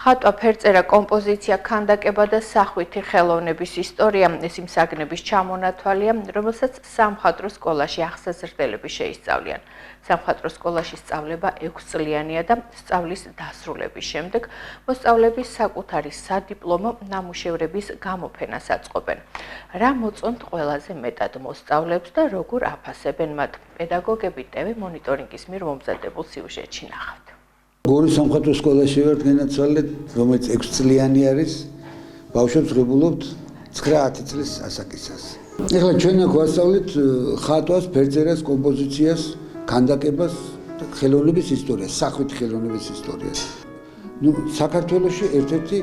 ხატვა, ფერწერა, კომპოზიცია, ქანდაკება და სახვითი ხელოვნების ისტორია ეს იმ საგნების ჩამონათვალია, რომელსაც სამხატვრო სკოლაში ახსაზრდელები შეისწავლიან. სამხატვრო სკოლაში სწავლება 6 წლიანია და სწავლის დასრულების შემდეგ მოსწავლეები საკუთარი სადიპლომო ნამუშევრების გამოფენას აწყობენ. რა მოწონთ ყველაზე მეტად მოსწავლეებს და როგორ აფასებენ მათ? პედაგოგები TV მონიტორინგის მიერ მომზადებულ სიუჟეტში ნახავთ. გორის სამხატვრო სკოლაში ვარ განაცვალეთ, რომელიც 6 წლიანი არის. ბავშვებს ღებულობთ 9-10 წლის ასაკისას. ეხლა ჩვენ აქ ვასწავლეთ ხატვას, ფერწერას, კომპოზიციას, ქანდაკებას და ხელოვნების ისტორიას, სახვითი ხელოვნების ისტორიას. საქართველოში ერთ-ერთი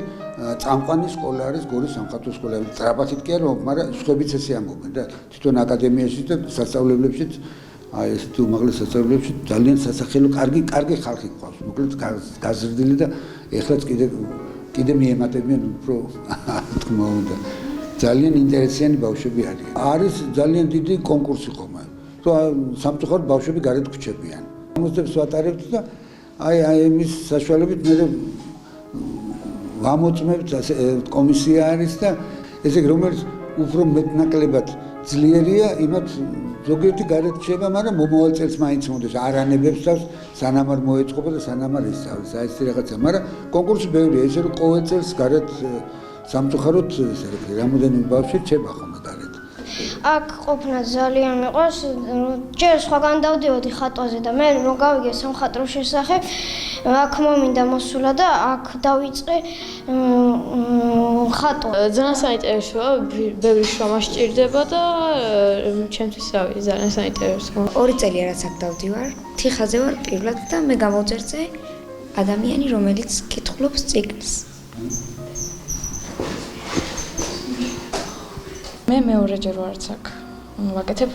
წამყვანი სკოლა არის გორის სამხატვრო სკოლა. ტრაპათით კი არა, მაგრამ სხვებიც ესე ამბობენ და თვითონ აკადემიაში და სასწავლებლებშიც აი ეს თუ უმაღლეს სასწავლებლებში ძალიან სასახელო კარგი ხალხი ყავს. მოკლედ გაზრდილი და ეხლაც კიდე მიემატებიან უფრო თქმა უნდა. ძალიან ინტერესიანი ბავშვები არიან. არის ძალიან დიდი კონკურსი ხომ. სამწუხაროდ ბავშვები გარეთ გვჩებიან. ამოსდებს ვატარებთ და აი იმის საშუალებით მე ვამოწმებთ კომისია არის და ესე რომელიც უფრო მეტნაკლებად ძლიერია, იმათ ზოგიერთი გარეთ რჩება, მაგრამ მომავალ წელს მაინც მოდის არ ანებებს თავს, სანამ არ მოეწყობა და სანამ არ ისწავლის. აი ეს რაღაცა, მაგრამ კონკურსი ბევრია, ესე რომ ყოველ წელს გარეთ სამწუხაროდ რამოდენიმე ბავშვი რჩება ხოლმე გარეთ. აქ ყოფნა ძალიან მიყვარს. ჯერ სხვაგან დავდივოდი ხატვაზე და მე რომ გავიგე სამხატვრო შესახებ, აქ მომინდა მოსულა და აქ დავიწყე ხატვა. ძალიან საინტერესოა, ბევრი შრომა სჭირდება და ჩემთვის რავი, ძალიან საინტერესოა. 2 წელია რაც აქ დავდივარ, თიხაზე ვარ პირველად და მე გამოვწერწე ადამიანი, რომელიც კითხულობს წიგნს. მე მეორეჯერ ვარც აქ ვაკეთებ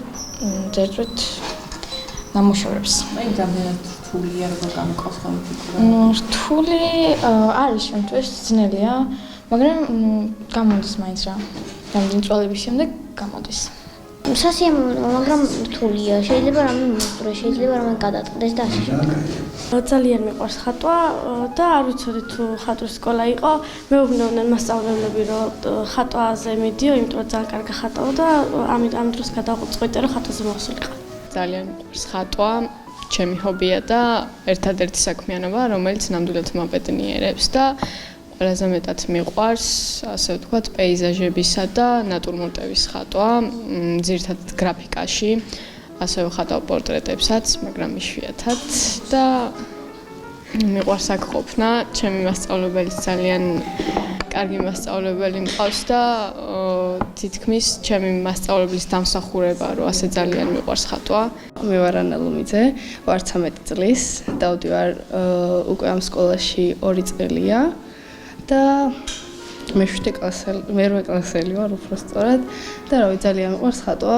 ძერწვით ნამუშევრებს. აი ძალიან რთულია როგორ გამოყავს ხოლმე ფიგურა. რთული არის შემთხვევაში ძნელია, მაგრამ გამოდის მაინც რა. რამდენი წვალების შემდეგ გამოდის. სასიამოვნოა, მაგრამ რთულია. შეიძლება რამე მოსწრე, შეიძლება რამე გადატყდეს და ასე შემდეგ. ძალიან მიყვარს ხატვა და არ ვიცოდი თუ ხატვის სკოლა იყო. მეუბნეოდნენ მასწავლებლები, რომ ხატვაზე მიდიო, იმიტომ რომ ძალიან კარგი ხატავ და ამ დროს გადავწყვიტე, რომ ხატვაზე მოვსულიყო. ძალიან მიყვარს ხატვა, ჩემი ჰობია და ერთადერთი საქმიანობა, რომელიც ნამდვილად მაბედნიერებს და ყველაზე მეტად მიყვარს, ასე ვთქვათ, პეიზაჟებისა და ნატურმორტების ხატვა, ძირითადად გრაფიკაში. ასევე ხატავ პორტრეტებსაც, მაგრამ იშვიათად და მიყვარს აქ ყოფნა. ჩემი მასწავლებელიც ძალიან კარგი მასწავლებელი მყავს და თითქმის ჩემი მასწავლებლის დამსახურება, რომ ასე ძალიან მიყვარს ხატვა. მე ვარ ანა ლუმიძე, ვარ 13 წლის, დავდივარ უკვე ამ სკოლაში 2 წელია და მე-7 კლასელი ვარ უბრალოდ და რავი ძალიან მიყვარს ხატვა,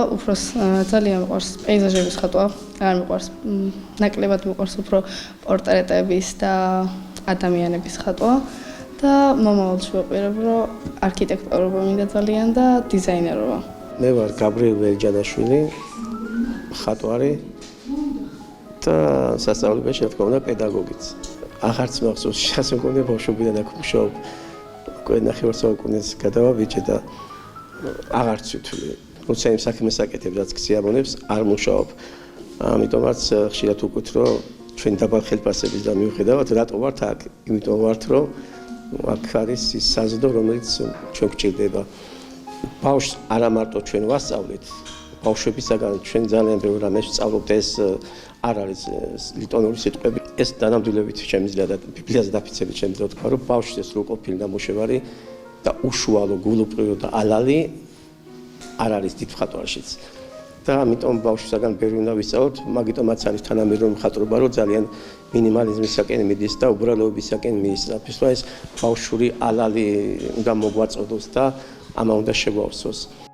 ძალიან მიყვარს პეიზაჟების ხატვა, არ მიყვარს ნაკლებად მიყვარს უფრო პორტრეტების და ადამიანების ხატვა და მომავალში ვაპირებ რომ არქიტექტორობა მინდა ძალიან და დიზაინერობა. მე ვარ გაბრიელ ვერჯანაშვილი, ხატვარი და სასწავლებელში რა თქმა უნდა პედაგოგიც. აღარც მახსოვს, ასე მგონია ბავშვობიდან აქ მუშაობ. ნახევარ საუკუნეს გადავაბიჭე და აღარც ვთვლი. როცა იმ საქმეს აკეთებ, რაც გსიამოვნებს, არ მუშაობ. ამიტომაც ხშირად ვუკვირთ, რომ ჩვენ დაბალ ხელფასების და მიუხედავად, რატო ვართ აქ? იმიტომ ვართ, რომ აქ არის ის საზრდო, რომელიც ჩვენ გვჭირდება. ბავშვს არა მარტო ჩვენ ვასწავლეთ, ბავშვებისაგან ჩვენ ძალიან ბევრ რამეს ვსწავლობთ, ეს არ არის ლიტონური სიტყვები. ეს დანამდვილებით შემიძლია და ბიბლიაზე დაფიცებით შემიძლია ვთქვა, რომ ბავშვს ეს რუკოფილი ნამუშევარი და უშუალო გულუბრიო და ალალი არ არის დიდ მხატვარშიც. და ამიტომ ბავშვისაგან ბევრი უნდა ვისწავლოთ, მაგიტომაც არის თანამედროვე მხატვრობა, რომ ძალიან მინიმალიზმისაკენ მიდის და უბრალოებისაკენ მიისწრაფის. ეს ბავშვური ალალი უნდა მოგვაწოდოს და ამა უნდა შეგვავსოს.